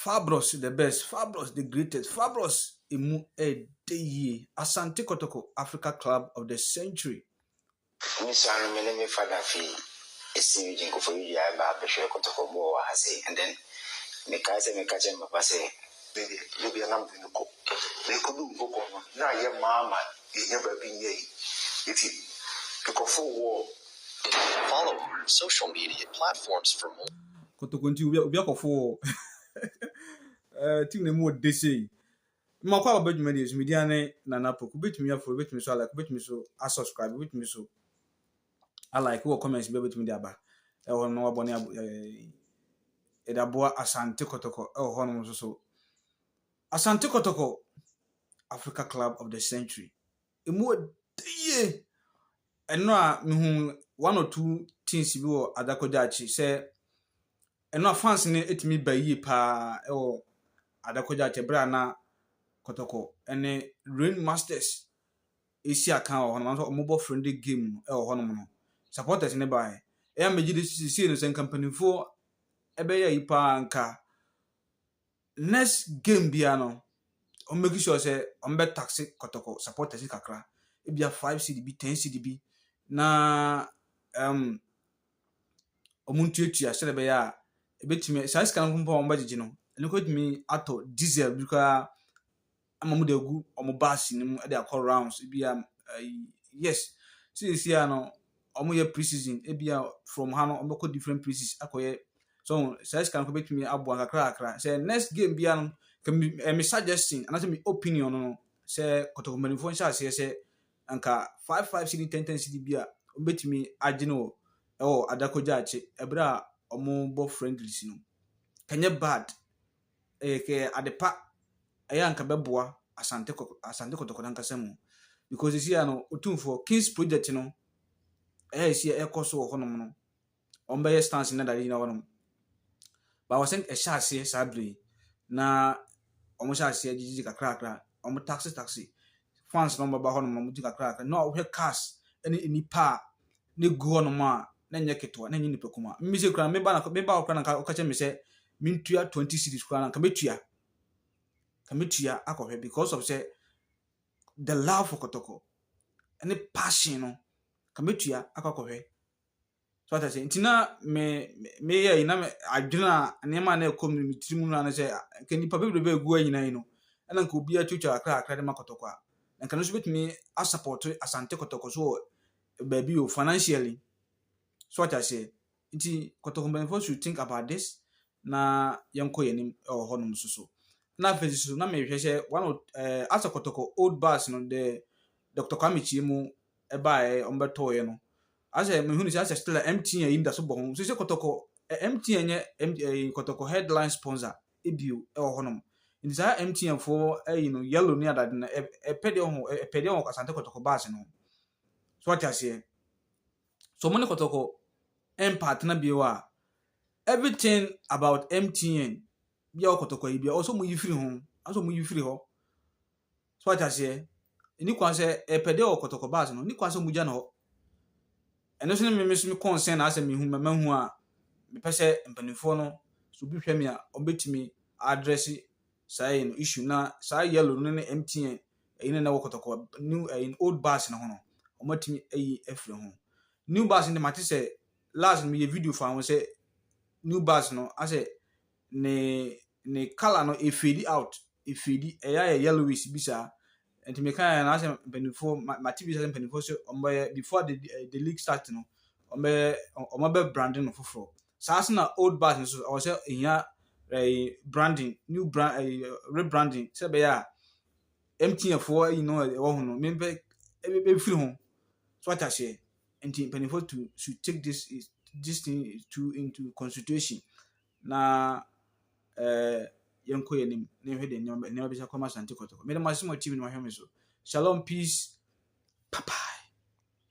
Fabros the best, Fabros the greatest, Fabros emu edeye. Asante Kotoko Africa Club of the Century. Misano me father fee. See you for you, I have a share Kotoko more, I say, and then make I say, make I say, my say, maybe a number in the cook. They could do go on. Now, your mamma, you never been ye. If you go for war. Follow our social media platforms for more. Kotoko nti obi akofo team name what they say. Makwa abadwuma dey media ne nanapo kubetumi afo betumi so like betumi so subscribe betumi so I like what comments be betumi dey aba e ho no abone edabo Asante Kotoko e ho no so Asante Kotoko Africa Club of the Century emu dey eno a mehu one or two things bi wo Adakojachi say eno fans ne etimi bayi pa e wo Adakojachi bra na Kotoko ene Rain Masters esi aka ho no so omobo friendly game e ho no no supporters ne bai e ameji de sisi no sen company fo ebe ya ipa anka next game bia no o make sure say on be taxi Kotoko supporters kakra e bia 5 cdb 10 cdb na omuntuatua sele be ya ebetime size kan kumpa on bagigi no ene ko timi ato diesel bika amamu de gu omo bass ni mu e de akọ rounds bia yes see no omo ye preseason e bia from ha no omo ko different preseason akoye so size kan ko betimi abo akra say next game bia no can me suggesting and me opinion no say Kotoko manifo ncha say anka 5 cd 10 cd bia betimi age no e o Adakojachi ebra omo bo friendly no kanye bad ke adepa eya anka beboa Asante Kotoko nanka samu because this year no otumfo Kings project no isi ekoso ho no no ombe stance na dali na wono ba was think a shase sadly na omo shase jiji kakra omo taxi fans no ba ho no mo jiji kakra no we cars any pa ne go no ma na nye keto na nye nipekuma mmise kra me ba okra na ka che me se mintua 20 cities kra na ka metua akohwe because of say the love for Kotoko and the passion no kametua akohwe so that say ntina me ya ina me adwena anema na community mu na say kan nipa bebrebe egu anyina yi no na nka obi atwatwa akra de makotoko a nka no so betumi a support Asante Kotoko so baby o financially so what I say nti Kotoko benefo should think about this na yanko yenim ho no so na physician na me hwehwe one as Kotoko old bus no the Dr. Kwame Chiemu e bae ombeto ye no as me hunu say still MTN yin da so bo so say Kotoko MTN nye Kotoko headline sponsor ebio e ho no in say MTN for no yellow near that e pede ho Asante Kotoko bus no so what I say so money Kotoko partner biwa everything about MTN bia Kotoko yi bia also mu yifiri ho so what I say ni kwan say pede o Kotoko bus no ni kwan say mu gya no eno so me so me concern na ase me hu mahu a me pese mpanifo no so bi hwɛ me a obetimi address say no issue na say yellow no ne MTN ene na Kotoko new old bus no ho no omatimi ayi afre ho new bus ne mate say last me video fa won say new bus no ase ne color no e fade out eya yellowish bisa and me kan na ase benefo ma TV say benefo so before the league start no ombe branding no foforo sa ase na old bus no so I was say ehia branding new brand rebranding say be ya MTN for you know e wo ho no me be free ho so what I say and benefo to should take this thing into consideration na yanko yenim ne hwede ne be sa koma Asante Kotoko me de masimo team no hweme so shalom peace papa